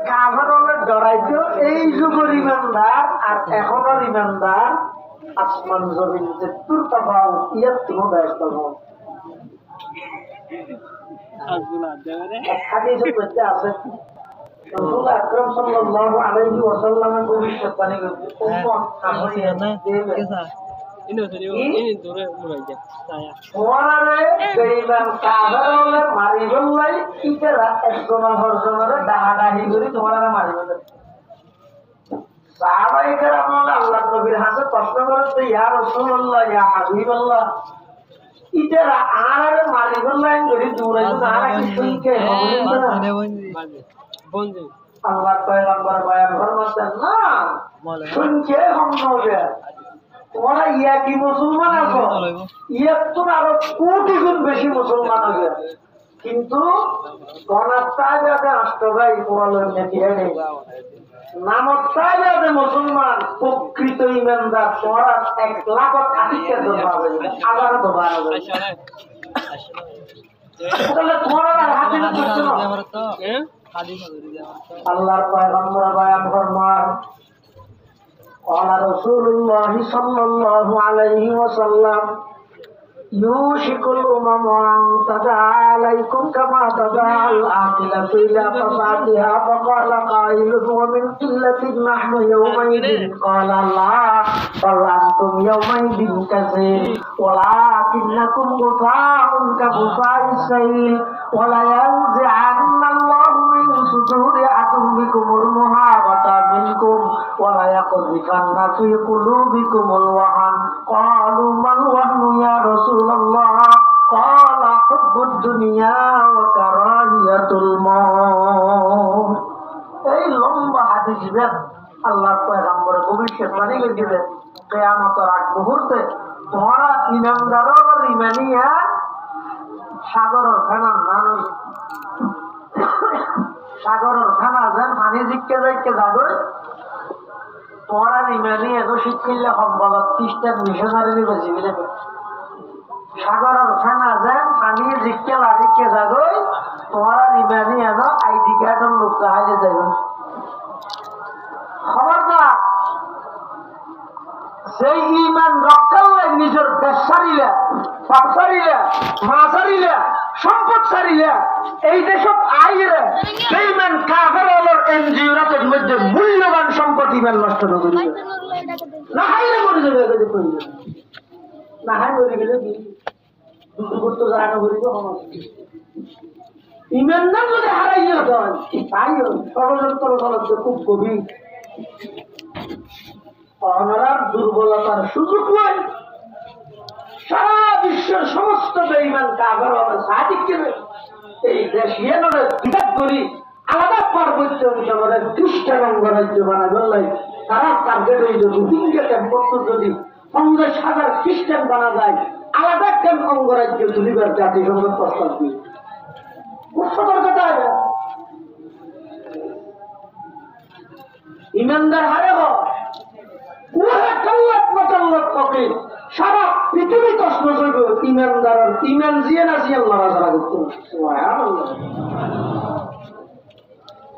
কাফের হলে ডরাইতো এই যুগের ইমানদার আর এখনের ইমানদার আসমান জমিন যে তুরতা পাও ইয়ার তুমি ব্যস্ত হও হাদিসে বলতে আছে রাসূল আকরাম সাল্লাল্লাহু আলাইহি ওয়াসাল্লামের ভবিষ্যৎবাণী করতে উম্মত আসলে ওয়ারে বেঈমান কাফের হলে মারি বললাই ইতারা একজন হরজনের ডাহাডাহি করে তোমারা মারি বলে সাহাবায়ে কেরাম আল্লাহর নবীর কাছে প্রশ্ন করতে ইয়া রাসূলুল্লাহ ইয়া হাবিবাল্লাহ ইতারা আর মারি বললাই করে দূরাইতো না কি শুনকে হবে না বন্ধু আল্লাহর পয়গম্বর বয়ান ফরমাতেন না শুনকে হবে তোমরা ইয়া কি মুসলমান আছো ইয়া তো আরো কোটি গুণ বেশি মুসলমান হবে কিন্তু গণতান্ত্রিক রাষ্ট্র ভাই পড়ালেন নাকি নেই নামতান্ত্রিক মুসলমান প্রকৃত ইমানদার তোমরা 1,80,000 জন পাবে আবার দোবার হবে তাহলে তোমরা হাতে করছো না আল্লাহর পয়গম্বর বয়ান ফরমান قال رسول الله صلى الله عليه وسلم يوشك الأمم أن تداعى عليكم كما تداعى العاقلة إلى فسادها فقال قائل ومن قلة نحن يومئذ قال لا بل أنتم يومئذ كثير ولكنكم غثاء كغثاء السيل ولينزعن الله من صدور عدوكم المهابة منكم وليقذفن في قلوبكم الوهن قالوا ما الوهن يا رسول الله قال حب الدنيا وكراهية الموت এই লম্বা হাদিস বেদ আল্লাহ পয়গম্বর ভবিষ্যৎবাণী করে দিবেন কিয়ামতের আগ মুহূর্তে তোমরা ইমানদারদের ইমানিয়া সাগরের খানা নানো সাগরের খানা যেন পানি জিকে যাইকে যাবে তোমরা ইমানি এত শিক্ষিলে সম্বলত খ্রিস্টান মিশনারি বেশি দিলে সাগরের খানা যেন পানি জিকে লাগিকে যাবে তোমরা ইমানি এত আইডি কার্ডের লোক তাহলে যাবে খবরদার সেই ইমান রক্ষার লাগে নিজের দেশ সারিলে পাপ সারিলে মা সারিলে সম্পদ সারিলে এই দেশত আইরে বেঈমান কাফের হলোর এনজিওর মধ্যে মূল্যবান সম্পদ ইমান নষ্ট করে না হাইরে মরে যাবে এদের কইলে না হাই মরে গেলে কি দুটো করতে জানা করিব ইমান না যদি হারাইয়া যায় তাইও ষড়যন্ত্র চলছে খুব গভীর অনারার দুর্বলতার সুযোগ নয় সারা বিশ্বের সমস্ত বেঈমান কাফের হবে সাদিককে এই দেশ ইয়েমেনের বিরাট করি আলাদা পার্বত্য অঞ্চলের খ্রিস্টান অঙ্গরাজ্য বানাবে বললাই তারা টার্গেট হইল রোহিঙ্গা ক্যাম্প যদি 50,000 খ্রিস্টান বানা যায় আলাদা ক্যাম্প অঙ্গরাজ্য তুলিবার জাতিসংঘ প্রস্তাব দিয়ে খুব সতর্কতা আছে ইমানদার হারে হোক সারা পৃথিবী কষ্ট করবে ইমানদার ইমান জিয়ে না জিয়ে আল্লাহ রাজা করতে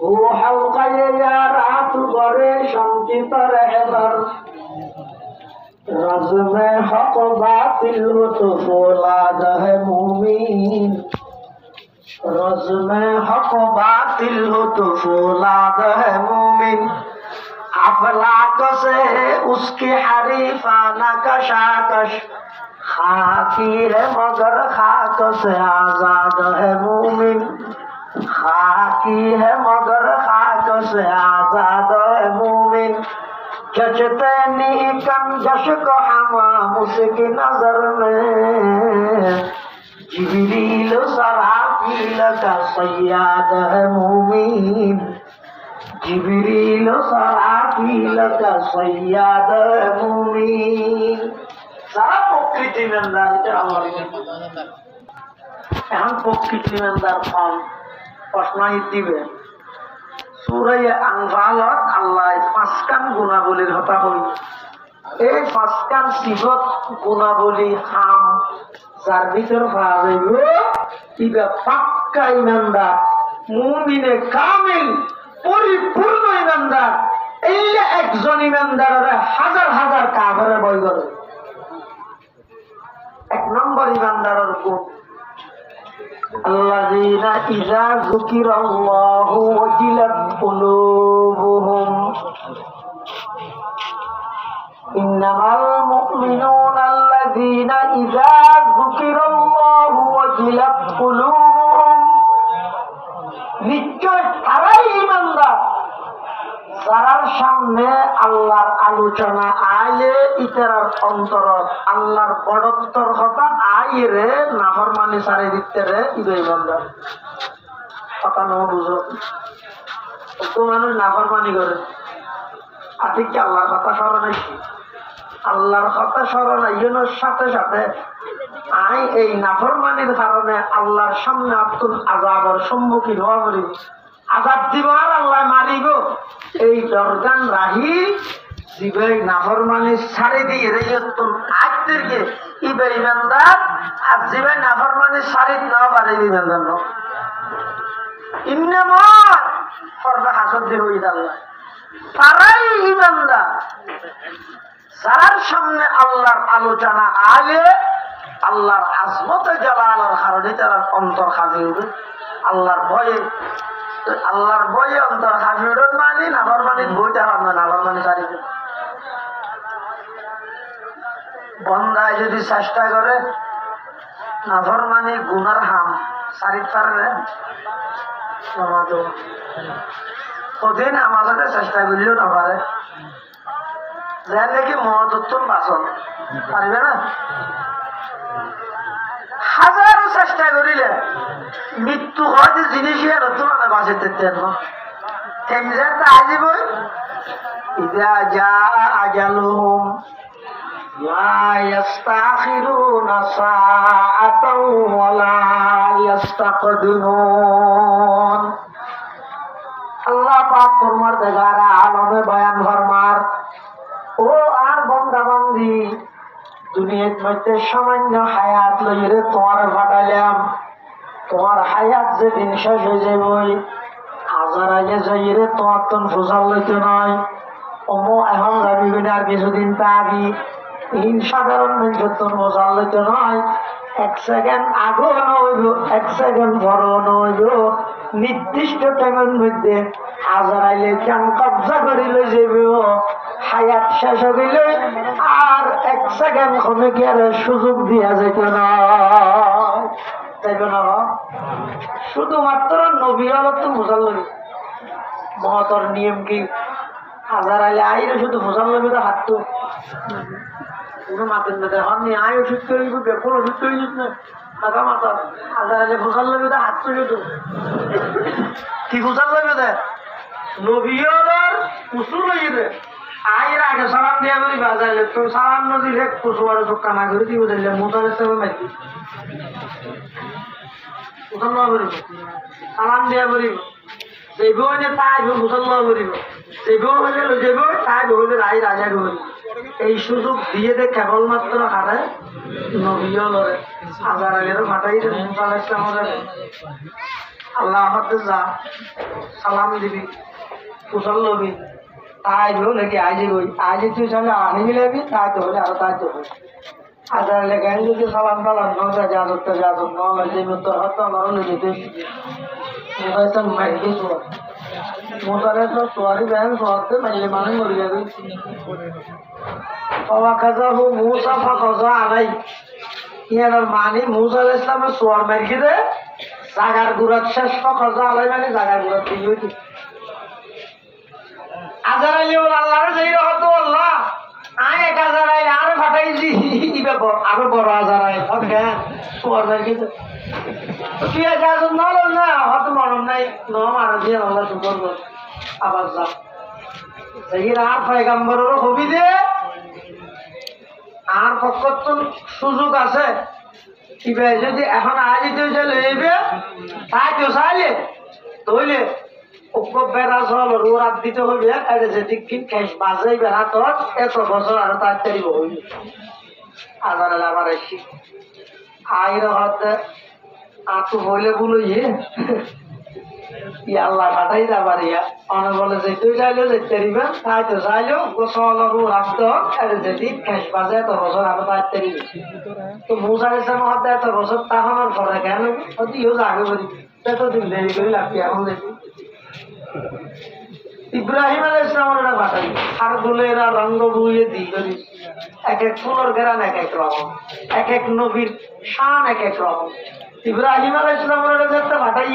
ও হালকায়ে রাত গরে শান্তি তরহবার রাজমে হক বাতিল তো ফৌলাদ হে মুমিন রাজমে হক বাতিল তো ফৌলাদ হে মুমিন अफलाक से उसकी हरीफाना कशाकश खाकी है मगर खाक से आजाद है मूमिन खाकी है मगर खाक से आजाद है मूमिन जचते नीकम जश को हमाम उसकी नजर में जिब्रील सराफील का सय्याद है मूमिन जिब्रील सराफील का सय्याद मुमीन सारा प्रकृति इमानदार এখন প্রকৃতি ইমানদার ফল প্রশ্নই দিবে সূরা আনফালত আল্লাহ 5 কান গুণাবলীর কথা কই এই 5 কান সিফত গুণাবলী হাম যার ভিতর পাওয়া যাইবে ইবা পাক্কা ইমানদার মুমিনে কামিল ইমানদার, এই একজন ইমানদারের হাজার হাজার কাফেরের ভয় করে। এক নম্বর ইমানদারের গুণ আল্লাযীনা ইযা যুকিরাল্লাহু ওয়াজিলাত কুলুবুহুম ইন্নামাল মুমিনুনা আল্লাযীনা ইযা যুকিরাল্লাহু ওয়াজিলাত কুলুবুহুম, নিশ্চয় তারাই ইমানদার যারার সামনে আল্লাহর আলোচনা আইলে ইতারার অন্তর আল্লাহর বড়ত্বর কথা আইরে নাফরমানি সারি দিতে রে ইবে ইমানদার। কথা ন বুঝো তো মানুষ নাফরমানি করে আতি কি আল্লাহর কথা স্মরণ আইছি, আল্লাহর কথা স্মরণ আইনের সাথে সাথে আই এই নাফরমানির কারণে আল্লাহর সামনে আত্মুল আযাবের সম্মুখীন হওয়া করিব, আযাব দিব আর আল্লাহ মারিব। এই দরগান রাহি দিবে নাফরমানি ছাড়ি দিয়ে রেয়তুল আজদেরকে ইবে ইমানদার, আর দিবে নাফরমানি ছাড়ি নাও পারে ইমানদার ন ইন্নামা ফরদা হাসদ দিয়ে হই আল্লাহ তারাই ইমানদার যারার সামনে আল্লাহর আলোচনা আগে আল্লাহর আজমতে জালালের কারণে তারা অন্তর হাজির হবে আল্লাহর ভয়ে। আল্লাহর বই অন্তর হাজির মানি নাফরমানির বই তারা নাফরমানি সারি বন্দায় যদি চেষ্টা করে নাফরমানি গুনার হাম সারি পারবে কঠিন আমাদের চেষ্টা করলেও না পারে যেন নাকি মহত্তম বাসন পারবে না। হাজারো চেষ্টা করিলে মৃত্যু হয়তো জিনিস নতুন বাঁচিতে আজিবই ইদা যা আজালুহুম লা ইস্তাখিরুনা সাআতাও ওয়া লা ইস্তাকদিমুন। আল্লাহ পাক ফরমার দেগারা আলমে বয়ান ফরমার ও আর বান্দা বান্দি দুনিয়ার মধ্যে সামান্য হায়াত লইরে তোমার ফাটাইলাম, তোমার হায়াত যেদিন শেষ হয়ে যাবই হাজার আগে যাইরে তোমার তো ফসল লইতে নয় অমো এখন যাবি কিনে আর কিছুদিন পাবি সাধারণ মানুষের তো ফসল লইতে নয়। এক সেকেন্ড আগেও নইব এক সেকেন্ড পরও নইব নির্দিষ্ট টাইমের মধ্যে হাজার আইলে কেন কবজা করে লই যাবে হায়াত শেষ হইলে আর এক সেকেন্ড কমে গেলে সুযোগ দিয়া যেত না তাইবে না। শুধুমাত্র নবী হল তো মুসাল্লবি মহতর নিয়ম কি হাজার আইলে আইরে শুধু মুসাল্লবি তো হাত তো কোনো মাতেন না আপনি আয় ওষুধ তৈরি করবে কোন ওষুধ তৈরি না টাকা মাতা হাজার আইলে মুসাল্লবি তো হাত তো শুধু কি মুসাল্লবি দেয় নবী হলার উসুল হয়ে দেয় আয়ের আগে সালাম দিয়া করি বাজাইলে তো সালাম নদীলে কুসুয়ার চোখা না করে দিব দিলে মোতার হিসেবে মাইকি মুসল্লাহ করিব সালাম দিয়া করিব যাইব হইলে তাই মুসল্লাহ করিব যাইব হইলে লই যাইব তাই হইলে রাই রাজা করিব। এই সুযোগ দিয়ে দে কেবলমাত্র হারে নবীও লড়ে হাজার আগেরও ফাটাই দে মুসা ইসলামের আল্লাহ হাতে যা সালাম দিবি মুসল্লবি তাই নাকি আজে গই আজে তুই সামনে আনি মিলাবি তাই তো হলে আরো তাই তো হলে হাজার লেখায় যদি সালাম টালাম নজা যা ধরতে যা ধর নয় যে মতো হতো নরলে যেতে মোটাই তো মাইকে শোয়া মোটারে তো সোয়ারি ব্যান সোয়াতে মাইলে মানে মরে যাবে খাজা হো মুসাফা খজা আনাই ইয়ার মানে মুসা আলাইহিস সালামের সোয়ার মাইকে দে জাগার গুড়াত শেষ খজা আলাই মানে জাগার গুড়াত দিল হাজার আইলে আল্লাহরে যাই হতো আল্লাহ আয় 1000 আইলে আরো ফাটাইছি আরো বড় হাজার আইল সোয়ার মাইকে তুই যা নল না হয়তো মরণ নাই ন মারা দিয়ে আল্লাহ শুকর কর আবার যা আর পয়গাম্বরেরও হবি দে আর পক্ষত সুযোগ আছে কিবা যদি এখন আজ তুই লইবে তাই তো চাইলে তইলে বেড়া চল রাত দিতে হইবে যেদিক খেস বাজাই বেড়া তোর এত বছর আরো তাড়াতাড়ি হইবে আবার আবার আসি আইর হাতে আতু হইলে বলো ইয়া আল্লাহ পাঠাই যাবার ইয়া অনে বলে যে তুই চাইলেও যেতে দিবেন তাই তো চাইলেও গোসলরু রাখতো আর যদি খেস বাজে এত বছর আরো পাইতে দিবে তো মুসা ইসলাম হাতে এত বছর তাহলে পরে কেন দিও যাবে বলি এতদিন দেরি করে লাগবে এখন দেখি ইব্রাহিম আলাইহিস সালামের পাঠাই আর গুলেরা রঙ্গ বুয়ে দি করি এক এক ফুলের ঘেরান এক এক রকম এক এক নবীর শান এক এক রকম ইব্রাহিম আলাইহিস সালামের কাছে পাঠাই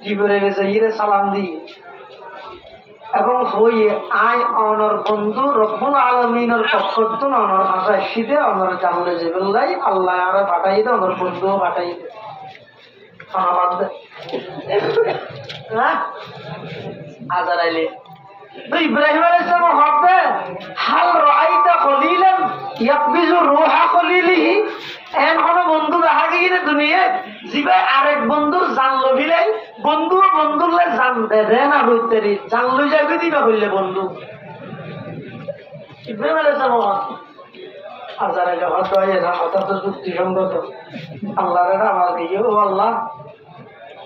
জিবরাইল যাইরে সালাম দি এবং হইয়ে আয় অনর বন্ধু রব্বুল আলামিনের পক্ষতন অনর ভাষা শীতে অনর জানলে জিবরাইল আল্লাহ আর পাঠাই দে অনর বন্ধু পাঠাই দে ধন্যবাদ হ্যাঁ আজারাইলে তো ইব্রাহিম আলাইহিস সালাম হবে হাল রাআইতা খলিলান ইয়াকবিজু রূহা খলিলিহি এন কোন বন্ধু দেখা গিয়ে দুনিয়া জিবা আরেক বন্ধু জানলো বিলাই বন্ধু বন্ধুলে জান দে না হইতেরি জানলো যাবে দিবা বললে বন্ধু ইব্রাহিম আলাইহিস সালাম আজারাইলে হতো এরা হতো তো যুক্তিসঙ্গত আল্লাহর আমার দিয়ে ও আল্লাহ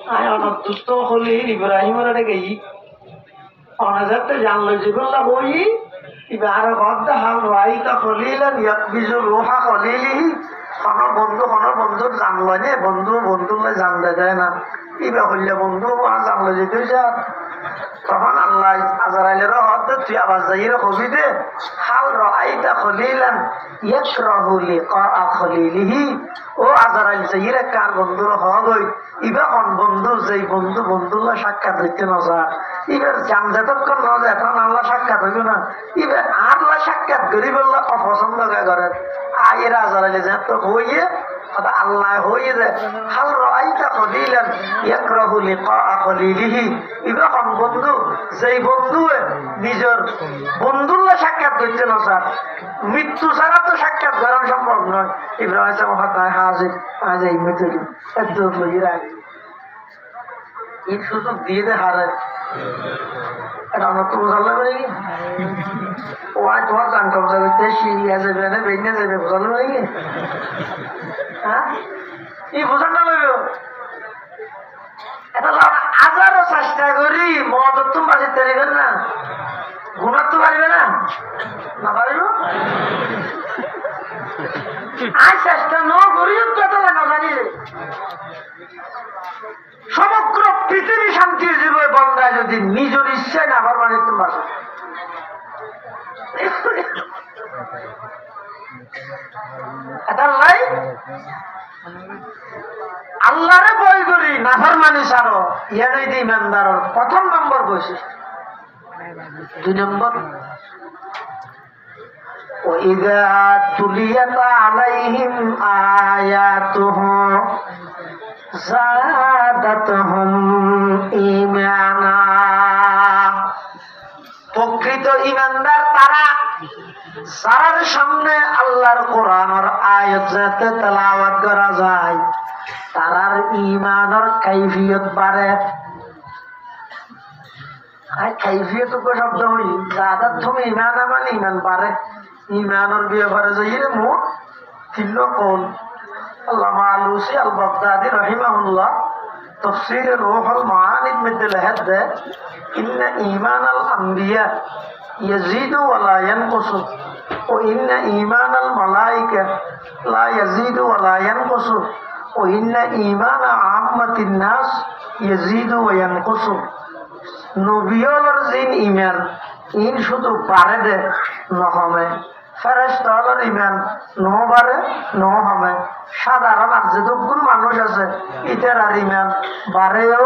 আয় অনেক দুষ্ট হলি ইব্রাহিমের গেই অনেক জানলো যেগুলা বই এবার ঘরটা হাল রাইতা খলিলেন ইয়াকবিজু রূহা খলিলিহি কোন বন্ধুর জানলো নে বন্ধু বন্ধুলে জানতে দেয় না এবার হইলে বন্ধু জানলো যেতে যা তখন আল্লাহ আজরাইলের হতে তুই আবার যাইরে কবি দে হাল রাইতা খলিলান ইয়াকরাহু লিকা খলিলিহি ও আজরাইল যাইরে কার বন্ধুর হগই ইবা কোন বন্ধু যেই বন্ধু বন্ধুলা সাক্ষাৎ হইতে না যা এবার জান যতক্ষণ না যায় তখন আল্লাহ সাক্ষাৎ হইব না এবার আল্লাহ সাক্ষাৎ করি বললে অপছন্দ করেন আয়ের আজরাইলে যত হইয়ে আল্লাহ হইয়ে যায় হাল রাইতা খলিলান ইয়াকরাহু লিকা খলিলিহি ইবা কোন বন্ধু যেই বন্ধু নিজের বন্ধুল্লা সাক্ষাৎ করতে না স্যার মৃত্যু ছাড়া তো সাক্ষাৎ করা সম্ভব নয় ইব্রাহিম সাহেব হাজির আজ এই মৃত্যু এত আগে এই সুযোগ দিয়ে দে হারে এটা আমার তো বোঝা লাগবে ও আজ তোমার জান কবজা করতে সিরিয়া যাবে না বেরিয়ে যাবে বোঝা লাগবে হ্যাঁ এই বোঝাটা লাগবে এটা আজারও চেষ্টা করি মদ তুমি বাঁচিতে পারবেন না ঘুমার তো পারবে না না পারিব আজ চেষ্টা ন করিও তো এত না জানি সমগ্র পৃথিবী শান্তি জীবনে বন্ধায় যদি নিজের ইচ্ছায় না আবার মানে তোমার এটাই আল্লাহরে বই করি নাফার মানুষ আরো ইয়ারই ইমানদার প্রথম নম্বর বৈশিষ্ট্য 2 নম্বর وَإِذَا تُلِيَتْ عَلَيْهِمْ آيَاتُهُ زَادَتْهُمْ إِيمَانًا প্রকৃত ইমানদার তারা যার সামনে আল্লাহর কোরআনের আয়াত যাতে তেলাওয়াত করা যায় তারার ঈমানের কাইফিয়ত বাড়ে আর কাইফিয়ত তো শব্দ হই যাদের তুমি ঈমান মানে ঈমান বাড়ে ঈমানের ব্যাপারে যাইয়ে মোট 3 কোন আল্লামা আলুসি আল বাগদাদি রাহিমাহুল্লাহ তাফসীর রূহুল মাআনি মধ্যে লেখা দেয় ইন্না ঈমানাল আম্বিয়া ইয়াজিদু ওয়া লা ইয়ানকুসু ও ইন্না ঈমানাল মালায়েকা লা ইয়াজিদু ওয়া লা ইয়ানকুসু ও ইন্না ঈমানা আম্মাতিন নাস ইয়াজিদু ওয়া ইয়ানকুসু নবীর জিন ঈমান ইন শুধু বাড়ে দে নহমে ফেরেশতার ঈমান নহ বাড়ে নহ হবে সাধারণ আর যতগুলো মানুষ আছে ইতার আর ঈমান বাড়েও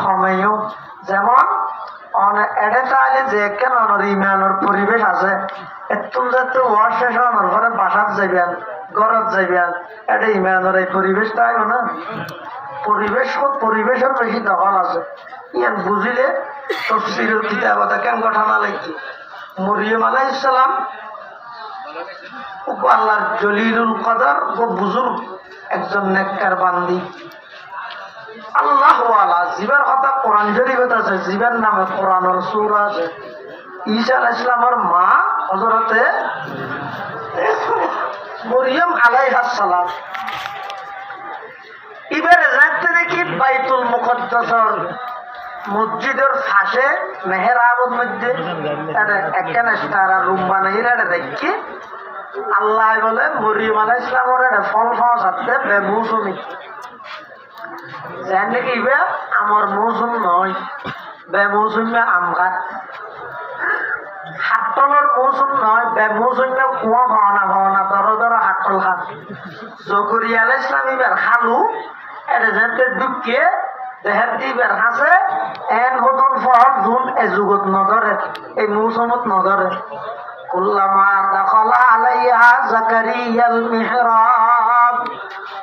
হমেও যেমন এডে তাইলে যে কেন ঈমানের পরিবেশ আছে এতুম যাতে ওয়ার শেষ হওয়ার ঘরে বাসাত যাইবেন ঘরত যাইবেন এটা ঈমানের এই পরিবেশ তাই না পরিবেশের বেশি দখল আছে ইয়ান বুঝিলে তাফসীরের কিতাবতে কেন ঘটনা লিখি মরিয়ম আলাইহিস সালাম আল্লাহর জলিলুল কদর ও বুজুর্গ একজন নেককার বান্দি আল্লাহ ওয়ালা জীবের কথা কোরআন শরীফত আছে জীবের নামে কোরআনের সূরা আছে ঈসা আলাইহিস সালামের মা হযরতে মরিয়ম আলাইহিস সালাম এবারে রাতে দেখি বাইতুল মুকদ্দাসর মসজিদের পাশে মেহরাবের মধ্যে একখানে তারা রুম বানাই দেখি আল্লাহ বলে মরিয়ম আলাইহিস সালামের একটা ফল খাওয়া সাথে বেমৌসুমি যেন নাকি আমার মৌসুম নয় বেমৌসুমে আম খাত হাতলের মৌসুম নয় বেমৌসুমে কুয়া ভাওনা দর হাতল খাত জকরিয়া আলাইহিস সালাম এবার খালু এটা যেতে ঢুকিয়ে দেহের দিবের হাসে এন হতন ফহর জুন এ যুগত নধরে এই মৌসুমত নধরে কুল্লামা দাখালা আলাইহা জাকারিয়াল মিহরাব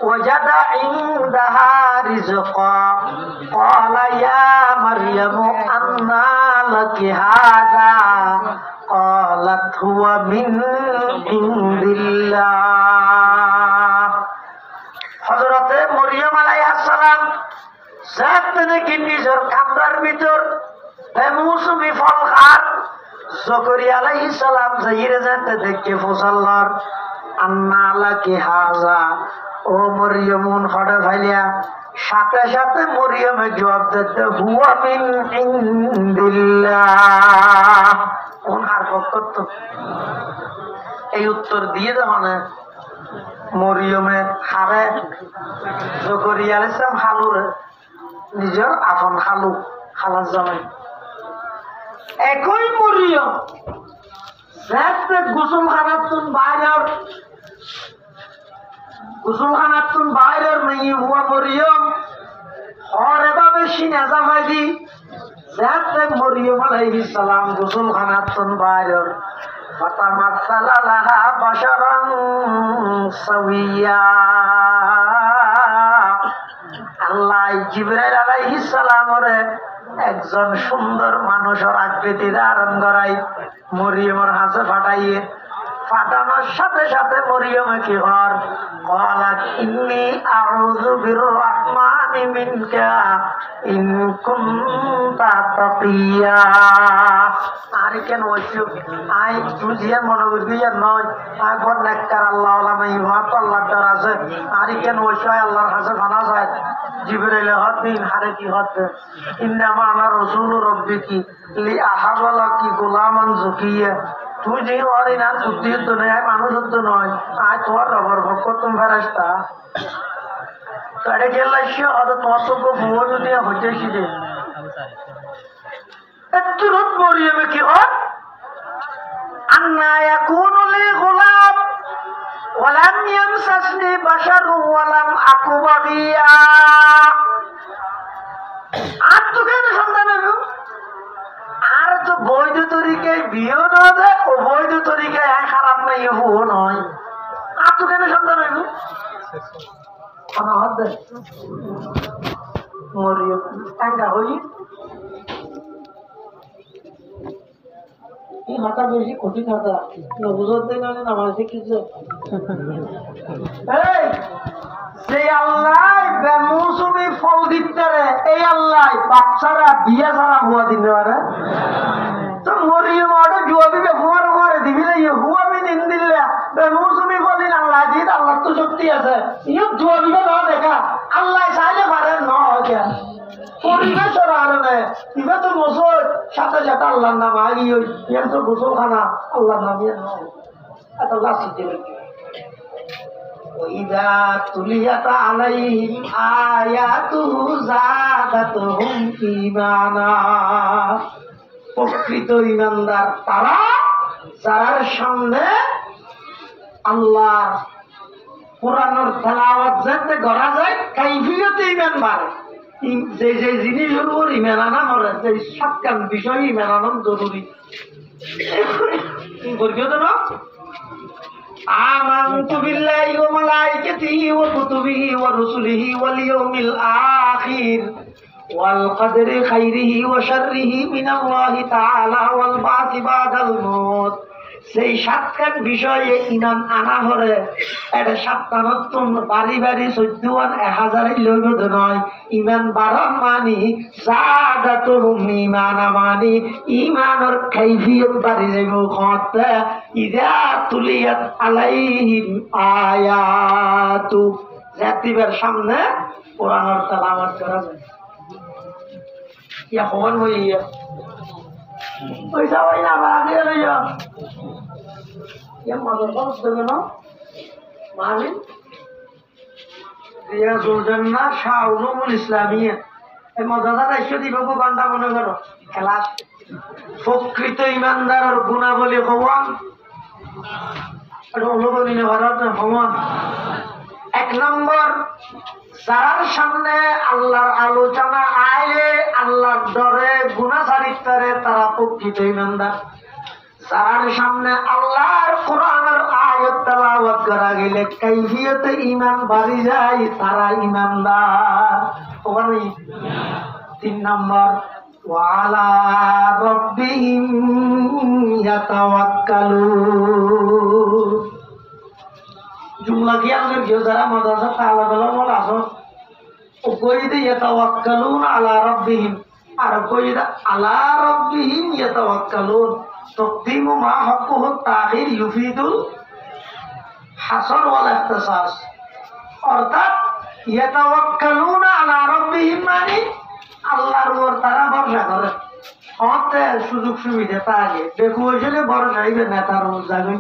ওয়াজাদা ইনদাহা রিজকা ক্বালা ইয়া মারইয়ামু আন্না লাকি হাযা ক্বালাত হুয়া মিন ইনদিল্লাহ হযরতে মরিয়ম আলাইহিস সালাম সাথে নাকি নিজের কামরার ভিতর বেমৌসুমি ফল খান জকরিয়া আলাইহিস সালাম যাইরে যেতে দেখে ফসল্লার আন্না লাকি হাযা ও মরিয়মুন হড়ে ভাইলিয়া সাথে সাথে মরিয়মে জবাব দিতে হুয়া মিন ইনদিল্লাহ কোন হারফ করত এই উত্তর দিয়ে দাও মানে মরিয়মে হারে জকরিয়া আলাইহিস সালাম হালুরে নিজের আপন হালু খালাস জামাই একই মরিয়ম যাতে গুসলখানাতুন বাইরের মেয়ে হুয়া মরিয়ম হর এভাবে সিনা জামাই দি যাতে মরিয়ম আলাইহিস সালাম গুসলখানাতুন বাইরের ফাতামাসালা লাহা বাশারান সাওয়িয়া আল্লাহ জিবরাইল আলাইহিস সালামরে একজন সুন্দর মানুষের আকৃতি ধারণ করাই মরিয়মের হাতে ফাটাইয়ে ফাটানোর সাথে সাথে মরিয়মে কি হর ক্বালাত ইন্নী আউযু বিররহমানি মিনকা ইন কুনতা তাকিয়া আর কেন হইছো আই তুজিয়া মনে করবি আর নয় আই বড় নেককার আল্লাহ ওলামা ইমাত আল্লাহ ডর আছে আর কেন হইছো আল্লাহর কাছে ফানা যায় জিবরাইল হদিন হারে কি হতে ইন্নামা আনা রাসূলু রাব্বিকি লি আহাবালাকি গোলামান যকিয়া তুই যে ওর না বুদ্ধির তো নয় মানুষের তো নয় আজ তোমার রবর ভক্ত তুমি ফেরাস্তা কাড়ে গেলাইছি অত তোমার তো ভুয়ো যদি হইতে শিখে তুরত মরিয়মে কি হয় আন্না ইয়াকুনু লি গোলাম ওয়ালাম ইয়ামসাসনি বাশারু ওয়ালাম আকু বাগিয়া আর তো কেন সন্তান হইব আর তো বৈধ তরিকায় বিয়েও না দেয় অবৈধ তরিকায় খারাপ নাই হুও নয় আর তো কেন সন্তান হইব অনাহত দেয় মরিয়ম একা হই এই মাথা বেশি কঠিন হাতা বুঝতে গেলে না আমার শিখেছে সেই আল্লাহ মৌসুমি ফল দিতে এই আল্লাহ বাচ্চারা বিয়ে ছাড়া হুয়া দিতে পারে তো মরিয়ম অর্ডার জুয়াবি ব্যবহার করে দিবি না হুয়াবি দিন দিলে মৌসুমি ফলিন আল্লাহ দিন আল্লাহ তো শক্তি আছে ইয়ে জুয়াবিবে না দেখা আল্লাহ চাইলে পারে না হয় পরিবেশের কারণে ইবে তো গোসল সাথে সাথে আল্লাহর নাম আগি ইয়ার তো গোসল খানা আল্লাহর নাম এত লাসি দেবে وإذا تليت عليهم آياته زادتهم إيمانا প্রকৃত ঈমানদার তারা যার সামনে আল্লাহ কোরআনের তেলাওয়াত যাতে করা যায় কাইফিয়তে ঈমান বাড়ে যে যে জিনিসের উপর ঈমান আনা মরে যে সবকান বিষয় ঈমান আনা জরুরি বলছো তো না آمنت بالله وملائكته وكتبه ورسله واليوم الآخر والقدر خيره وشره من الله تعالى والبعث بعد الموت সেই সাতখান বিষয়ে ইমান আনা হরে এটা সাবধানত্তম বাড়ি বাড়ি 14,000 লোক নয় ইমান বাড়ান মানি জাদাতুহুম ঈমানা মানি ঈমানের কাইফিয়ত বাড়ি যাইব খতে ইযা তুলিয়াত আলাইহিম আয়াতু জাতিবের সামনে কোরআনের তেলাওয়াত করা যায় ইয়া খবর হইয়া পয়সা হয় না বাড়ি লইয়া ইয়া মদর খরচ দেবে না মালিক রিয়াজুল না শাহ উলুমুল ইসলামিয়া এই মজাদা দায়িত্ব দিব ঘন্টা মনে করো খেলা প্রকৃত ইমানদারের গুণাবলী হওয়া অনুবলী ভারত হওয়া এক নম্বর যার সামনে আল্লাহর আলোচনা আয়ে আল্লাহর ডরে গুণাচারিত্বরে তারা প্রকৃত ইমানদার যার সামনে আল্লাহর কোরআনের আয়াত তেলাওয়াত করা গেলে কাইফিয়তে ঈমান বাড়ি যায় তারা ঈমানদার ওখানে 3 নম্বর ওয়ালা রাব্বিহিম ইয়াতাওয়াক্কালুন জুমলা কি আমাদের কেউ যারা মাদ্রাসা তালাবালা বলা আসো ও কইদে ইয়াতাওয়াক্কালুন আলা রাব্বিহিম আর কইদে আলা রাব্বিহিম ইয়াতাওয়াক্কালুন تقديم ما حقه التأخير يفيد الحصر والاختصاص অর্থাৎ يتوكلون على ربهم মানে আল্লাহর উপর তারা ভরসা করে হতে সুযোগ সুবিধা পায় দেখো আসলে ভরসা হইবে না তার যাবে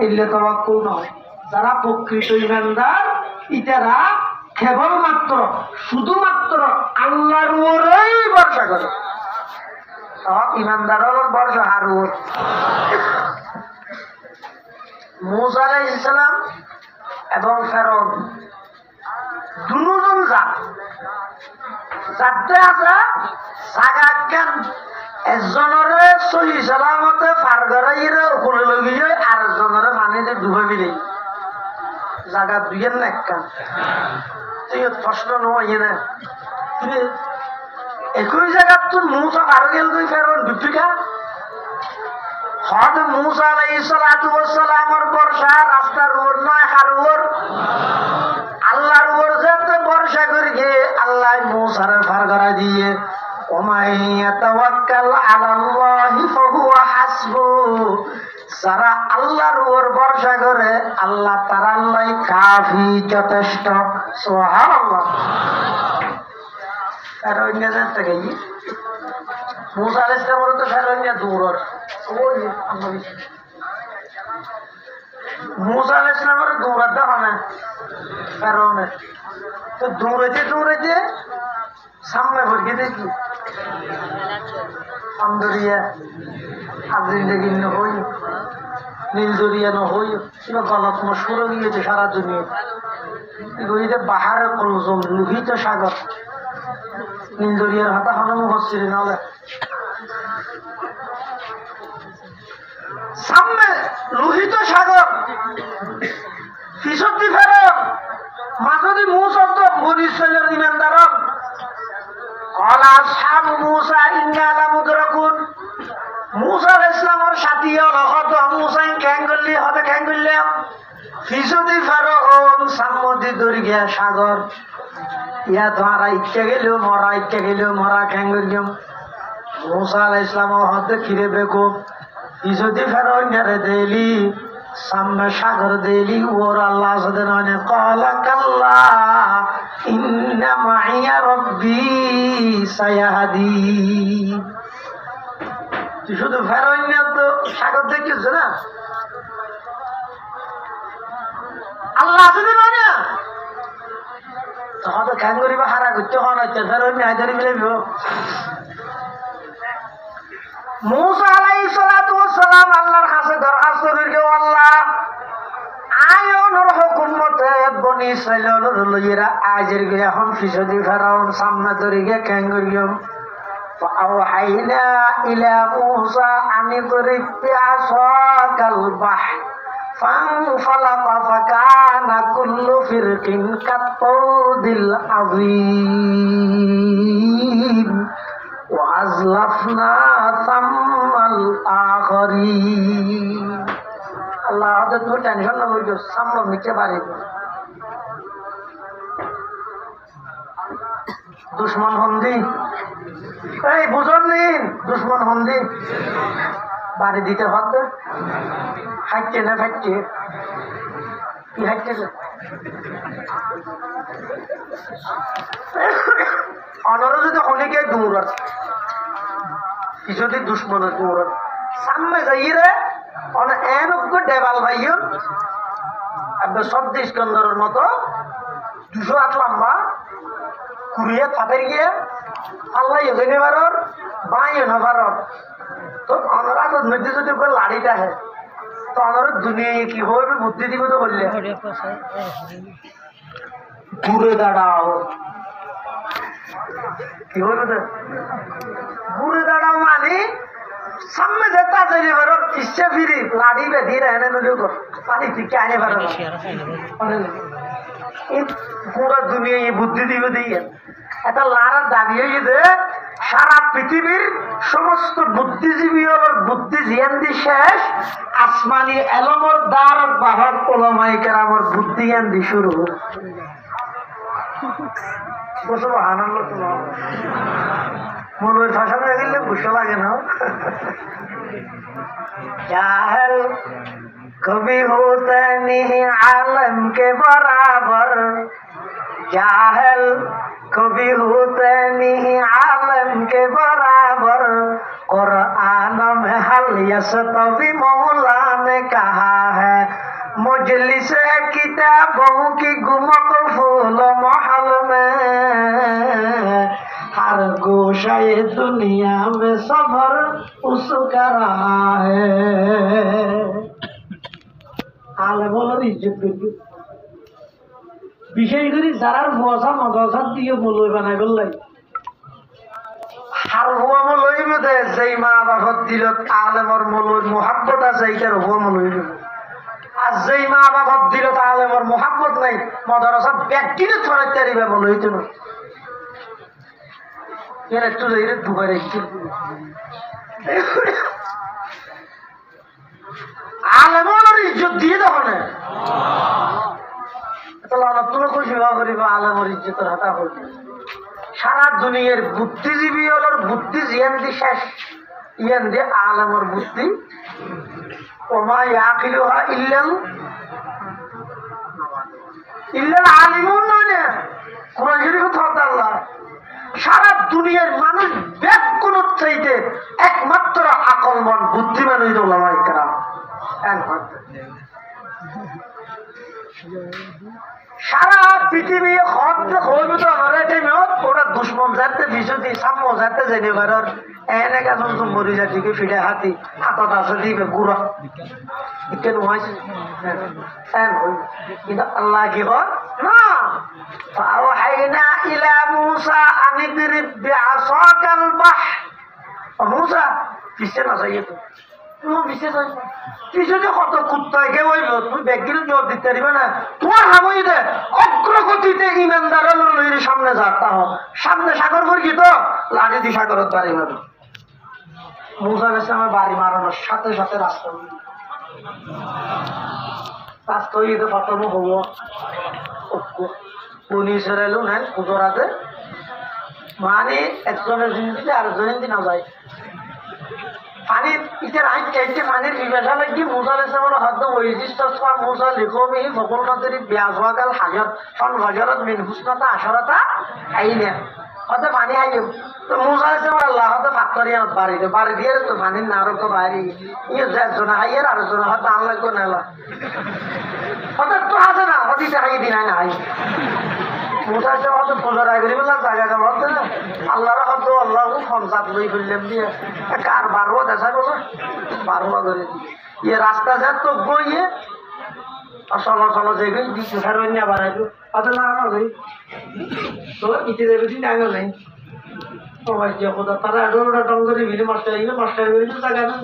এলে তাওয়াক্কুল নয় যারা প্রকৃত ঈমানদার ইতারা কেবলমাত্র শুধুমাত্র আল্লাহর উপরেই ভরসা করে ইমানদারের ভরসা আর মূসা আলাইহিস সালাম এবং ফেরাউন দুজন যাতে আছে সাগাজ্ঞান একজনরে সহি সালামতে পার করাইরে উপরে লই যায় আর একজনরে পানিতে ডুবাই দিলে জায়গা দুইয়ের না একটা তুই প্রশ্ন নয় না একই জায়গা তোর মূসা আরো গেল তুই ফেরাউন বিপিকা হদ মূসা আলাইহিস সালাতু ওয়াস সালামের ভরসা রাস্তার উপর নয় কার উপর আল্লাহর উপর যেতে ভরসা করে গিয়ে আল্লাহ মূসারে পার করা দিয়ে ওমাই ইয়াতাওয়াক্কাল আলাল্লাহি ফাহুয়া হাসবু যারা আল্লাহর উপর ভরসা করে আল্লাহ তার আল্লাহ কাফি যথেষ্ট সুবহানাল্লাহ ফেরাউন যেতে গই মূসা আলাইহিস সালামের তো ফেরাউন দূর ওই মূসা আলাইহিস সালামের দৌড়াতে হবে ফেরাউনের তো দৌড়াইতে সামনে ঘুরিয়ে দেখি আমদরিয়া আজরিন্দগি ন হই নীলদরিয়া ন হই কিংবা গলত মশহুর হয়ে গিয়েছে সারা দুনিয়া এগুলিতে বাহারের কলজম লোহিত সাগর নীলদরিয়ার হাতা হানো মুখস্থির নাহলে সামনে লোহিত সাগর পিছতি ফেরাউন মাঝদি মূসা তো বনি ইসরাইলের ইমানদার কলা আসহাবু মূসা ইন্না লামুদরাকুন মূসা আলাইহিস সালামের সাথী হলো কত মূসা কেন করলে পিছতি ফেরাউন সামনে দরিয়া সাগর ইয়া ধরা ইচ্ছা গেলেও মরা কেন করলাম মূসা আলাইহিস সালাম হতে খিরে বেকো পিছতি ফেরাউন রে দেলি সামনে সাগর দেলি ওর আল্লাহ সদনে ক্বালা কাল্লা ইন্না মাইয়া রাব্বি সায়াহদি তুই শুধু ফেরাউন তো সাগর দেখিস না আল্লাহ সদনে না তখন তো কেন করিবা হারা করতে হন ফেরাউন হাজারি মিলে মূসা আলাইহিস সালাতু ওয়াস সালাম আল্লাহর কাছে দরখাস্ত করিল আল্লাহ আয়নের হুকুম মতে বনি ইসরাইলের লইরা আজের গে এখন ফিসদি ফেরাউন সামনে ধরে গে কেন করিম ফাওহাইনা ইলা মূসা আনি দরিব বিআসাকাল বাহ فانفلق فكان كل فرق كالطود العظيم وأزلفنا ثم الآخرين আল্লাহ আমাদের তো টেনশন না বুঝছো সামনে নিচে পারি দুশ্মন হন্দি এই বুঝন নিন দুশ্মন হন্দি বাড়ি দিতে পারবে হাইটে না ফাইটে কি হাঁটতেছে অনর যদি অনেকে দৌড়াত কিছুদিন দুশ্মনের দৌড়াত সামনে যাই রে অনেক এনজ্ঞ ডেবাল ভাইয়ন আপনার 36 স্কন্দরের মতো 200 হাত লম্বা কুড়িয়ে ফাতের গিয়ে আল্লাহ এজনে বারর বাই না বারর তো অনরা তো মধ্যে যদি লাড়িটা হয় তো আমার দুনিয়া কি হবে বুদ্ধি দিব তো বললে ঘুরে দাঁড়াও কি হবে তো ঘুরে দাঁড়াও মানে সামনে যেতে চাইলে বেরোর ইচ্ছে ফিরি লাড়ি বেঁধি রেনে নলিও পানি থেকে আনে বেরো পুরো দুনিয়া বুদ্ধি দিবে দিয়ে এটা লাড়ার দাবি হয়ে গেছে সারা পৃথিবীর সমস্ত বুদ্ধিজীবী বুদ্ধি জিয়ান্দি শেষ আসমানি এলমর দ্বার বাহক ওলামায়ে কেরামের বুদ্ধি জ্ঞান শুরু বসো আনন্দ তোমার মনের ভাষা হয়ে গেলে বুঝতে লাগে না জাহেল কবি होते नहीं आलम के बराबर जाहल कभी होते नहीं आलम के बराबर कुरान में हल यस्तवी मौला ने कहा है मजलिस किताबों की गुमक फूल महल में हर गोशा दुनिया में सफर उसका रहा है आलमों इज्जत करके বিশেষ করে যারা মজা মদসা দিয়ে মলই বানাই বললাই আর হুয়া মলই মধ্যে যেই মা বাবার দিল আলেমর মলই মোহাব্বত আছে এইটার হুয়া মলই আর যেই মা বাবার দিল আলেমর মোহাব্বত নাই মদরসা ব্যক্তিরে ছড়াইতে পারিবে মলই তো এর একটু যাই রে দুবার একটু আলেমর ইজ্জত দিয়ে দাও না সারা দুনিয়ার বুদ্ধিজীবী হলোর বুদ্ধি জিয়ান্দি শেষ ইয়ান্দি আলমর বুদ্ধি ওমা ইয়াকিলুহা ইল্লাল আলিমুন নয় কোরআন শরীফে থত আল্লাহ সারা দুনিয়ার মানুষ ব্যাকুল চাইতে একমাত্র আকলমন বুদ্ধিমান হইল ওলামায়ে কেরাম একমাত্র সারা পৃথিবী ওরা দুশ্মন যাতে বিশুদ্ধি সাম্য যাতে জেনে বেরোর এনে গেছেন মরি জাতিকে ফিরে হাতি হাতত আছে দিবে গুড়া কেন হয়েছে কিন্তু আল্লাহ কি কর না فأوحينا إلى موسى أن اضرب بعصاك البحر موسى কিসে না যাইয়ে তো পিছনে কত কুত্তায় কে হইল তুমি ব্যাগিল জোর দিতে পারিবে না তোমার হামই দে অগ্রগতিতে ইমানদার সামনে যাতা হোক সামনে সাগর করি তো লাঠি দিয়ে সাগরত বাড়ি মারো মুসা গেছে আমার বাড়ি মারানোর সাথে সাথে রাস্তা হয়ে তো প্রথম হব পুলিশের এলো নেন পুজোরাতে মানে একজনের জিনিস আরেকজনের দিন যায় পানির ইটার আইন চাইতে পানির বিবেচনা লাগি মুসা ইসলামের হদ্দ ওইজিস্তা মুসা লিখমি বকুল নদীর ব্যাসওয়াকাল হাজর সন হজরত মিন হুসনাতা আশরাতা আইনে হতে পানি আইলে তো মুসা ইসলামের আল্লাহ হতে ফাক্তরিয়া বাড়ি দিয়ে তো পানির নারক বাড়ি ইয়ে একজন হাইয়ের আরেকজন হতে আনলাই করে নেলা হতে তো আছে না হতে হাই দিন না হাই মুসা ইসলাম হতে পূজার আগে বললাম জায়গাটা হতে না আল্লাহর হতো আল্লাহ সঞ্চাত লই ফেললাম দিয়ে কার বারো দেখা বলো বারো করে ইয়ে রাস্তা যা তো গইয়ে চলো চলো যে গই দিচ্ছি সারবেন না বাড়াইলো অত লাগানো গই তো ইতে দেবে দিন আগে নাই সবাই যে কোথা তারা এগারোটা টন করে ভিড়ে মাস্টার বেরিয়ে জায়গা না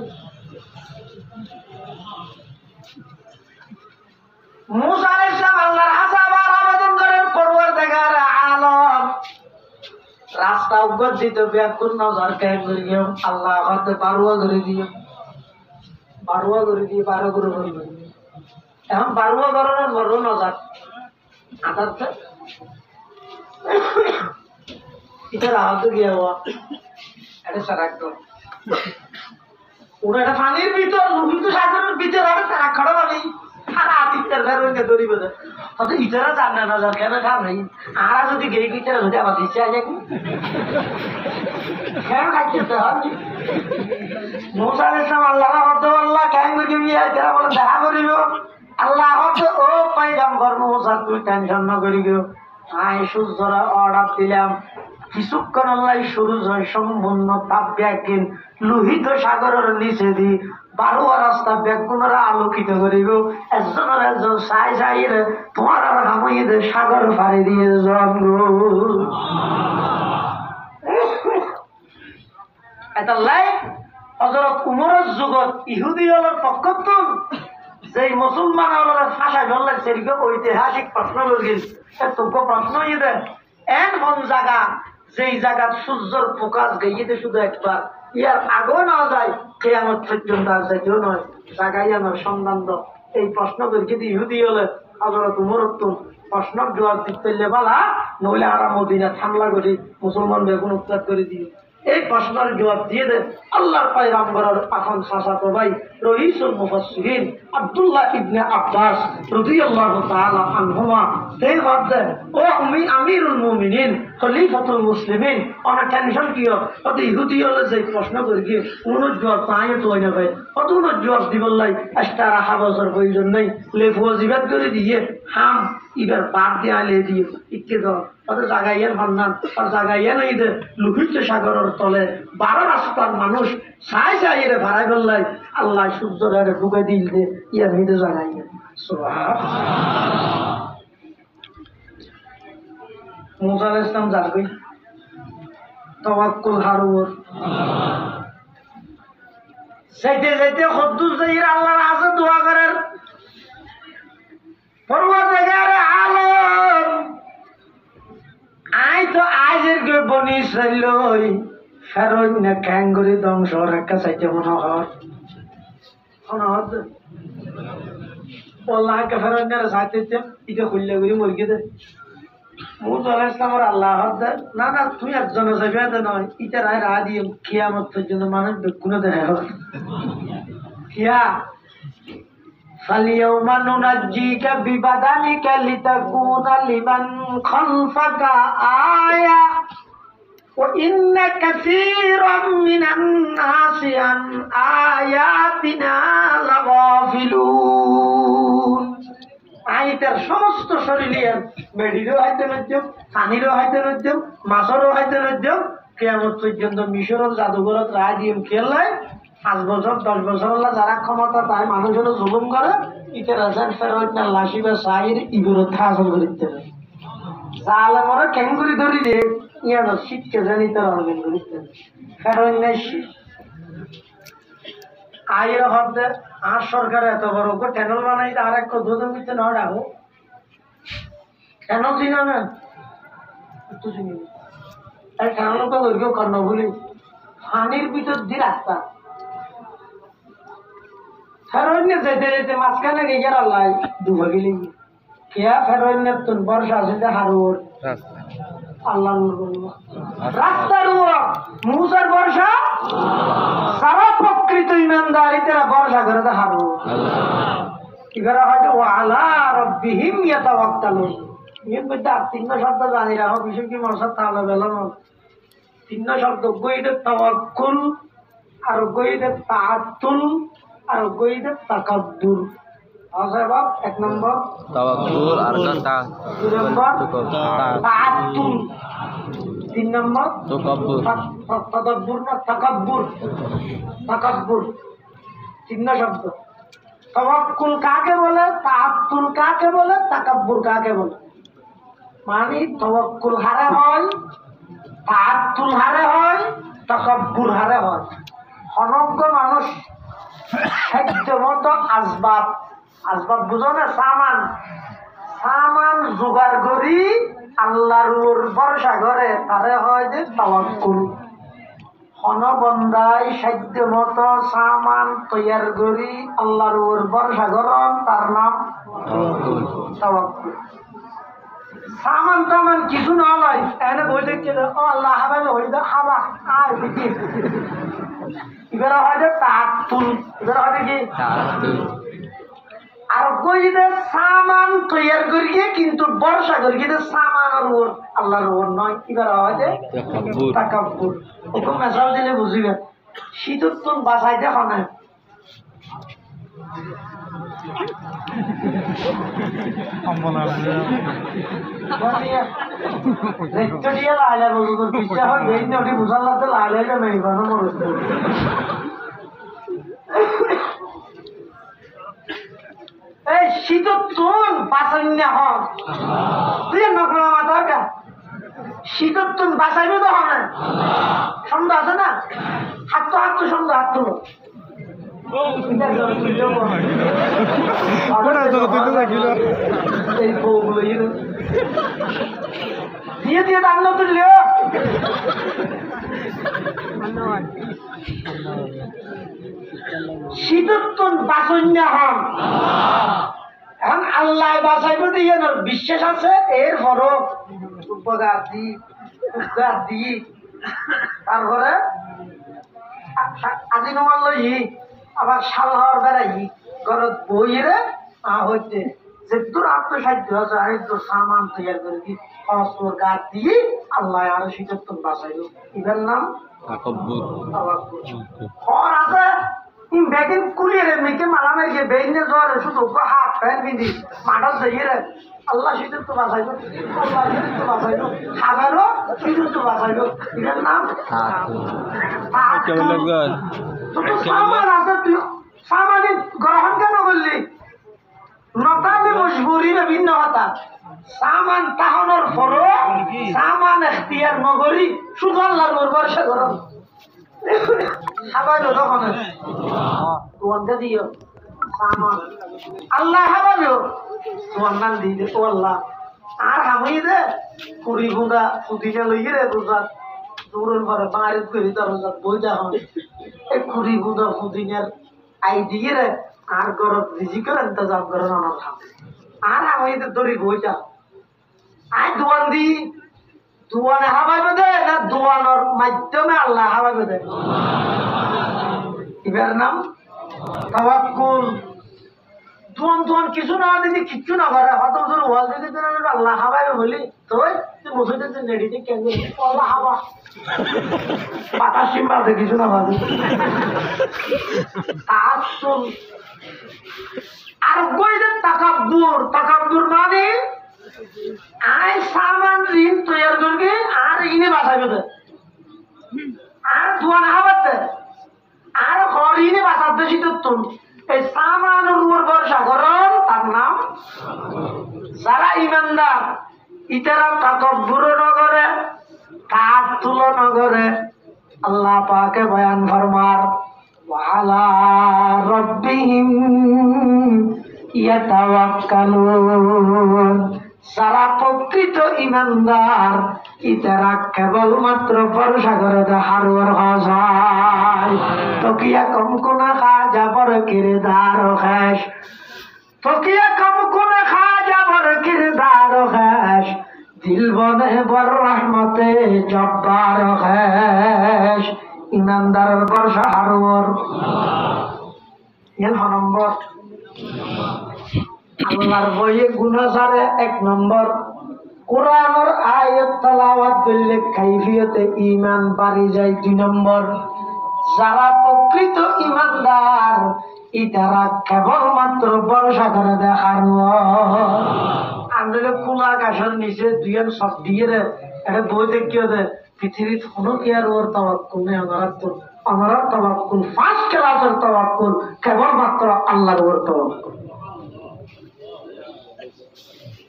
মুসা আলাইহিস সালাম আল্লাহর হাসাব আর আবেদন করেন পরওয়ার দেখার আলম রাস্তা উপর দিতে ব্যাকুল নজর কে করিও আল্লাহ হতে বারোয়া করে দিয়ে 12 করে করিবে এখন 12 ধরনের বড় নজর আদারটা এটা রাহত গিয়া হওয়া এটা সারাক্ত ওরা এটা পানির ভিতর নদীতে সাগরের ভিতর আগে তারা খড়া বানি সারা আতিকটার ফেরোইনে ধরিব না হয়তো ইটারা জানে না যার কেন খাম নাই আর যদি গেই গিটারা যদি আমার দিচ্ছে আগে কেন খাইতে হয় মুসা আলাইহিস সালাম আল্লাহ আল্লাহ কেন করি তারা বলে দেখা করিব আল্লাহ ও পয়গম্বর মুসা তুই টেনশন না করি গো আয় সূর্যরা অর্ডার দিলাম কিছুক্ষণ আল্লাহ সূর্য সম্পূর্ণ তাপ ব্যাগিন লোহিত সাগরের নিচে দি 12 রাস্তা ব্যাগুণরা আলোকিত করিব একজনের একজন সাই সাইরে তোমার আর হামাইয়ে সাগর পাড়ি দিয়ে জন্ম এটা লাই হযরত উমরের যুগত ইহুদি হলের পক্ষতুন যেই মুসলমান হলের ফাঁসা গল্লা সেরিকে ঐতিহাসিক প্রশ্ন করগিল তোকে প্রশ্ন ইয়ে এন কোন জায়গা যেই জায়গাত সূর্যের প্রকাশ গাইতে শুধু একবার ইয়ার আগেও না যায় কিয়ামত পর্যন্ত আর যাইতেও নয় জায়গায় আমার সন্ধান দাও এই প্রশ্ন করকে ইহুদি হলে হযরত উমরের তো প্রশ্নের জবাব দিতে বলা নইলে আর মদিনা হামলা করি মুসলমান বেগুন উৎখাত করে দিই এই প্রশ্নের জবাব দিয়ে দেন আল্লাহর পয়গম্বরের এখন চাচাতো ভাই রইসুল মুফাসসিরিন আব্দুল্লাহ ইবনে আব্বাস রাদিয়াল্লাহু তাআলা আনহুমা এই বলেন ও আমিরুল মুমিনিন খলিফাতুল মুসলিমিন আমার টেনশন কি অত ইহুদি হলে যে প্রশ্ন করি কি কোন জবাব পাই তো না ভাই কত জবাব দিবল্লাই আস্তারা হাবসর প্রয়োজন নেই লেফু জিবাত করে দিয়ে হাম ইবার বাদ দিয়ে আলে দিয়ে ইকে দাও তাদের জাগাইয়ের ভান্নান আর জাগাইয়া নাই দে লোহিত সাগরের তলে 12 রাস্তার মানুষ সাই সাইরে ভাড়াই বললাই আল্লাহ সূর্যরে ঢুকে দিল দে ইয়ার ভিতরে জাগাইয়া সুবহানাল্লাহ মুসা আলাইহিস সালাম যাবে তাওয়াক্কুল হারুর যাইতে যাইতে খদ্দুস যাইরা আল্লাহর কাছে দোয়া করেন পরওয়ারদিগার আলম আই তো আজের গে বনি ইসরাইলই ফেরোই না ক্যাঙ্গুরি ধ্বংস রাখা চাইতে মনে হয় আল্লাহকে ফেরোই না চাইতে এটা খুললে করি মুরগি দে মুসা আলাইহিস সালামের আল্লাহ না না তুই একজনে যাবে নয় এটা রায় রা দিয়ে কিয়ামত পর্যন্ত মানুষ বেগুনে দেখা হবে কিয়া فاليوم ننجيك ببدنك لتكون لمن خلفك آية وإن كثيرا من الناس عن آياتنا لغافلون আইতের সমস্ত শরীরের মেডিরও হাইতে নজ্জম পানিরও হাইতে নজ্জম মাছেরও হাইতে নজ্জম কিয়ামত পর্যন্ত মিশরের জাদুঘরত রায় দিয়ে খেললাই 5 বছর 10 বছর যারা ক্ষমতা তাই মানুষের জুলুম করে ইতে রাজার ফেরত না লাশি বা সাইর ইগুরত হাসল করিতে জালে মরে ক্যাঙ্গুরি ধরি দে ইয়া না শীতকে জানি তার অর্গান করিতে ফেরত নাই শীত আয়ের হদ্দে আর সরকার এত বড় চ্যানেল বানাই আর এক দুধ দিতে না ডাকো কেন চিনা না একটু চিনি আর কেন তো দৈর্ঘ্য কর্ণ বলি পানির ভিতর দিয়ে রাস্তা ফেরোইনে যেতে যেতে মাঝখানে গিয়ে গেল আল্লাহ ডুবে গেলি কেয়া ফেরোইনের তুন বর্ষা আছে হারুর আল্লাহ রাস্তার মুসার বর্ষা সারা প্রকৃত ইমানদারিতে বর্ষা করে তো হারুর এবারে হয়তো ও আলা রব্বিহিম ইয়াতাওয়াক্কালুন ইয়ে বলতে 3 শব্দ জানি রাখো বিষয় কি মশা তাহলে বেলা না 3 শব্দ গইতে তাওয়াক্কুল আর গইতে তাআত্তুল আর গইতে তাকাব্বুর আছে বাপ 1 নম্বর তাওয়াক্কুল আর 2 নম্বর তাআত্তুল 3 নম্বর তাকাব্বুর তাদাব্বুর না তাকাব্বুর তাকাব্বুর 3 শব্দ তাওয়াক্কুল কাকে বলে তাআত্তুল কাকে বলে তাকাব্বুর কাকে বলে মানে তাওয়াক্কুল হারে হয় তাআত্তুল হারে হয় তাকাব্বুর হারে হয় অনজ্ঞ মানুষ মতো আসবাব আসবাব বুঝো না সামান সামান জোগাড় করি আল্লাহর ভরসা করে তারে হয় যে তাওয়াক্কুল হনবন্দাই সাধ্য মতো সামান তৈয়ার করি আল্লাহর ভরসা করন তার নাম তাওয়াক্কুল সামান টামান কিছু না নয় এনে বই দেখছে ও আল্লাহ হাবাবে হই দা হাবা আয় দেখি এবারে হয় যে তাআত্তুল এবারে হয় কি আর কইতে সামান তৈয়ার করিয়ে কিন্তু বর্ষা করিয়ে সামান আর ওর আল্লাহর ওর নয় কি করা হয় যে তাকাব্বুর ওকে মেসাল দিলে বুঝিবেন শীতর তুন বাঁচাইতে হয় না এই শীতর তুন বাঁচাইনা হন তুই নকলা মাথার কা শীতর তুন বাঁচাইবে তো হয় না সন্দেহ আছে না হাত তো সন্দেহ হাত তুলো এই বউগুলো দিয়ে দিয়ে টানলো তুললেও শীতোত্তন বাঁচন্যা হন এখন আল্লাহ বাঁচাইব দিয়ে বিশ্বাস আছে এর ফরক উপকার দি তারপরে আজি নমাল লই আবার সালহর বেড়াই ঘরত বইরে হইতে যে তোর আত্মসাধ্য আছে আমি তোর সামান তৈরি করে দি অস্ত্র গাছ দিয়ে আল্লাহ আরো শীতোত্তন বাঁচাইল এটার নাম খর আছে বেগিন কুলিয়ে রে মেয়েকে মালামে গিয়ে বেগিনে জ্বর শুধু হাত প্যান্ট বিধি মাঠার দিয়ে রে আল্লাহ শীতের তো বাঁচাইলো আল্লাহ শীতের তো বাঁচাইলো খাবারও শীতের তো বাঁচাইলো এটার নাম সামান আছে তুই সামানি গ্রহণ কেন করলি নতালে মজবুরি না ভিন্ন কথা সামান তাহনের পরও সামান এখতিয়ার নগরী শুধু আল্লাহর ভরসা করো হাবাইলো তখন তোমাকে দিও সামান আল্লাহ হাবাইলো তোমার নাম দিয়ে ও আল্লাহ আর হামাই দে কুড়ি গুঁড়া পুদিনা লইয়ে রে রোজার দৌড়ের পরে বাইরে করি তার রোজার বই যখন এই কুড়ি গুঁড়া পুদিনার আই দিয়ে রে আর গরম রিজিকের ইন্তজাম করে আমার খাবে আর হামাই দে দড়ি বই যা আয় দোয়ান দি দোয়ানে হাবাইবে দে না দোয়ানোর মাধ্যমে আল্লাহ হাবাইবে দে এবার নাম তাওয়াক্কুল দোয়ান কিছু না দিদি কিচ্ছু না করে হয়তো তোর ওয়াজ দিতে আল্লাহ হাবাইবে বলি তুই মসজিদের নেড়িতে কেন আল্লাহ হাবা পাতা সিম্বাতে কিছু না ভাবি তাহাসুল আর কইতে তাকাব্বুর মানে আই সামান ঋণ তৈরি করবে আর ইনে বাঁচাইবে দে আর দোয়ান হাবাতে আর ঘর ইনে বাঁচাতে শীতোত্তন এই সামানের উপর ভরসা করন তার নাম যারা ইমানদার ইতারা তাকাব্বুর নগরে কাঠ তুলো নগরে আল্লাহ পাকে বয়ান ফরমার ওয়ালা রাব্বিহিম ইয়াতাওয়াক্কালুন যারা প্রকৃত ইমানদার ইতারা কেবলমাত্র ভরসা করে হারুয়ার হাসায় তকিয়া কম কোনা খা যাবর কিরদার খাস তকিয়া কম কোনা খা যাবর কিরদার খাস দিল বনে বর রহমতে জব্বার খাস ইমানদারের ভরসা হারুয়ার এর নম্বর আল্লাহর বইয়ে গুনাহগারে এক নম্বর কোরআনের আয়াত তেলাওয়াত করলে কাইফিয়তে ঈমান বাড়ি যায় দুই নম্বর যারা প্রকৃত ঈমানদার ইতারা কেবলমাত্র ভরসা করে দেখার আমরা খোলা আকাশের নিচে দুইজন সব দিয়ে একটা বই দেখিয়ে দেয় পৃথিবীর কোনো কি আর ওর তাওয়াক্কুল নেই আমার তাওয়াক্কুল ফার্স্ট ক্লাসের তাওয়াক্কুল কেবলমাত্র আল্লাহর ওর তাওয়াক্কুল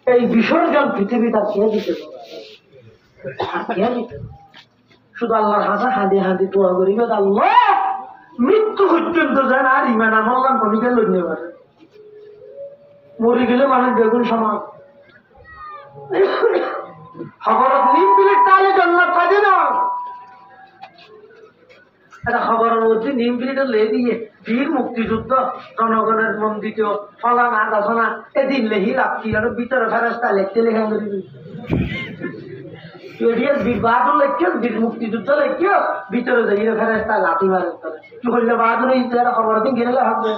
এই বিসর্জন পৃথিবীটা কে দিতে শুধু আল্লাহর হাসা হাঁদি হাঁদি দোয়া করিবে আল্লাহ মৃত্যু পর্যন্ত যেন আর ইমান আমল্লাম কমিকে লড়তে পারে মরি গেলে মানুষ বেগুন সমান খবর নিম বিলের তালে জান্নাত পাবে না এটা খবরের মধ্যে নিম বিলিটা লে দিয়ে বীর মুক্তিযুদ্ধ জনগণের মন্দিত ফলানা দাসনা এদিন লেহি রাখছি আর ভিতরে ফেরাস্তা লেখতে লেখা করিবি বাহাদুর লেখিও বীর মুক্তিযুদ্ধ লেখিও ভিতরে যাই ফেরাস্তা লাঠি মারে কি করলে বাহাদুর খবর দিন গেলে হবে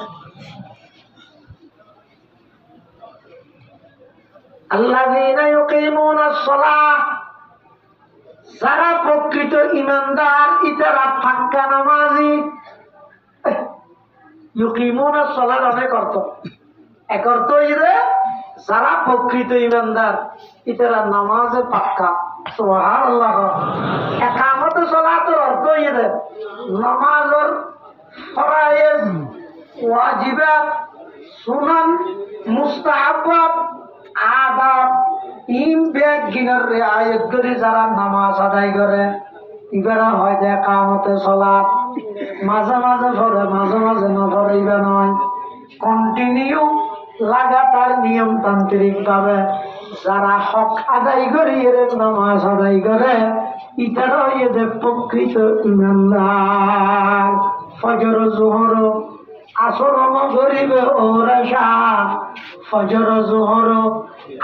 আল্লাযীনা ইউকিমুনাস সালাহ, যারা প্রকৃত ঈমানদার ইতারা পাক্কা নামাজি। ইউকিমুনাস সালাহর অনেক অর্থ। এক অর্থ হইছে যারা প্রকৃত ঈমানদার ইতারা নামাজে পাক্কা। সুবহানাল্লাহ। ইকামত সালাতের অর্থ হইছে নামাজের ফরায়েজ, ওয়াজিবাত, সুনান, মুস্তাহাবাত, আদাব ইম বেগ গিনার রিআয়াত করে যারা নামাজ আদায় করে ইবারা হয় যে ইকামতে সালাত। মাঝে মাঝে পড়ে, মাঝে মাঝে না পড়ে, ইবা নয়, কন্টিনিউ লাগাতার নিয়মতান্ত্রিক ভাবে যারা হক আদায় করে এর নামাজ আদায় করে ইতারা এদের প্রকৃত ঈমানদার। ফজর জোহর আসর মগরিবে ওরেশা, ফজর জোহর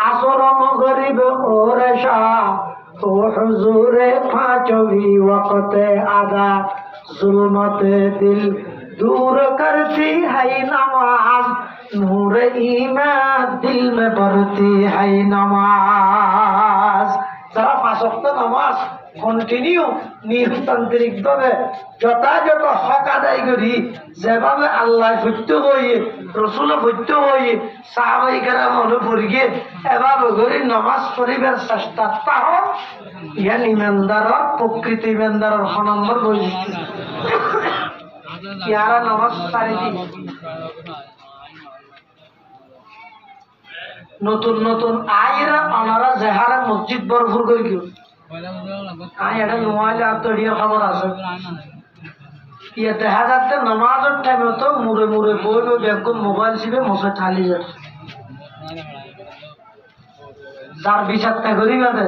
আসর মগরিবে ওরেশা, তো হুজুরে পাঁচবি ওয়াক্তে আদা, जुल्मते दिल दूर करती है नमाज, नूर ईमान दिल में भरती है नमाज। যারা পাঁচ ওয়াক্ত নামাজ কন্টিনিউ নিয়মতান্ত্রিক ভাবে যথাযথ হক আদায় করি, যেভাবে আল্লাহ সত্য হয়ে রসুল সত্য হয়ে সাহাবাই কেরাম হলো পড়িয়ে এভাবে করে নামাজ পড়িবার চেষ্টা তাহ ইয়ান ইমানদারর প্রকৃত ইমানদারর ছ নম্বর বৈশিষ্ট্য। ইয়ারা নামাজ চারিদিন নতুন নতুন আইরা অনারা জেহারা মসজিদ ভরপুর করে গিয়ে আই এটা মোবাইলে আত্মীয় খবর আছে। ইয়ে দেখা যাচ্ছে নামাজের টাইমে তো মুড়ে মুড়ে বই বই ব্যাগ মোবাইল ছিপে মশা ঠালি যাচ্ছে। যার বিচারটা করি বাদে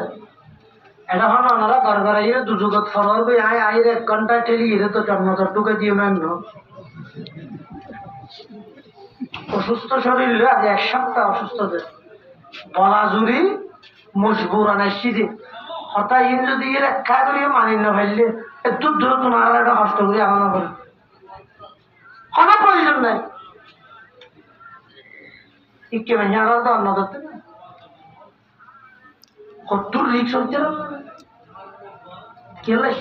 এটা হন ওনারা ঘর ঘর আইরে দুজগত ফরর বই আয় আইরে 1 ঘন্টা ঠেলি এরে তো জন্মতর টুকে দিয়ে ম্যাম অসুস্থ শরীর আজ 1 সপ্তাহ অসুস্থ বলা জুড়ি মজবুর আনাইছি যে হঠাৎ ইন যদি এর একা করিয়ে মানি না ফেললে একটু দূর তোমার একটা কষ্ট করি আনা করে কোনো প্রয়োজন নাই। ইকে মানে আর তো অন্য ধরতে না কতটুর রিক্স হচ্ছে না কেলাই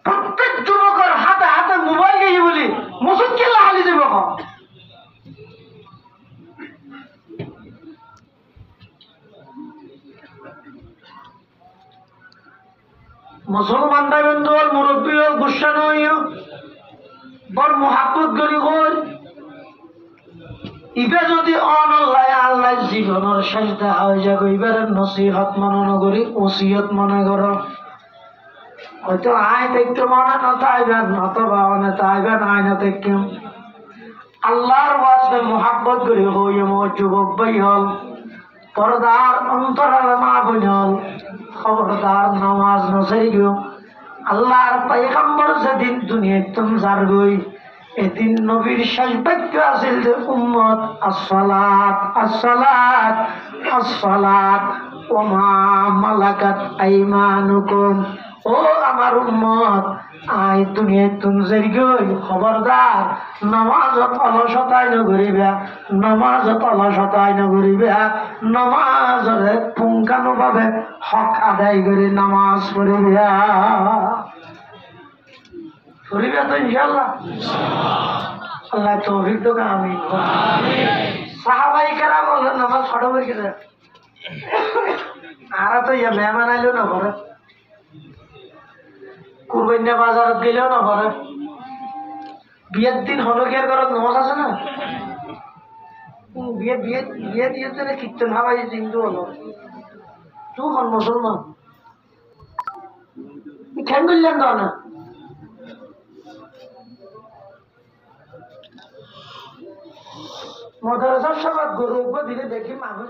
প্রত্যেক যুবকের হাতে হাতে মোবাইল গিয়ে বলি মসুদ কেলা হালি দেব মুসলমান ভাই বন্ধু হল মুরব্বী হল গুসা নয় বড় মোহাব্বত করি হল ইবে যদি অনল্লাহ আল্লাহ জীবনের সাজদা হয়ে যাবে এবারের নসিহত মনে নগরী ওসিয়ত মনে করো হয়তো আয় দেখতে মনে না তাইবেন নতবা অনে তাইবেন আয় না দেখতে আল্লাহর ওয়াজে মোহাব্বত করি হই আমার যুবক ভাই হল পর্দার অন্তরাল মা বোন হল খবরদার নামাজ নসাই গো আল্লাহর পয়গম্বর যেদিন দুনিয়ায় তুমি যার গই এদিন নবীর শেষ বাক্য আছিল যে উম্মত আসসালাত আসসালাত আসসালাত ওয়া মা মালাকাত আইমানুকুম। ও আমার উম্মত আই দুনিয়ায় তুমি যাই গই খবরদার নামাজত অলসতাই নগরিবা, নামাজত অলসতাই নগরিবা, নামাজরে পুঙ্খানুভাবে হক আদায় করে নামাজ পড়িবা পড়িবা তো ইনশাআল্লাহ। আল্লাহ তৌফিক তো আমিন। সাহাবাই কেরাম বললেন নামাজ পড়ো বই আর তো ইয়া মেহমান আইলেও না করে, কুরবানিয়া বাজারত গেলেও না করে, বিয়ের দিন হলকিয়ার ঘরত নামাজ আছে না, বিয়ে বিয়ে বিয়ে দিয়েছে না কীর্তন হাবাই হিন্দু হলো তুই হন মুসলমান খ্যান করলেন তো না মাদ্রাসার সবাই গরু দিলে দেখি মানুষ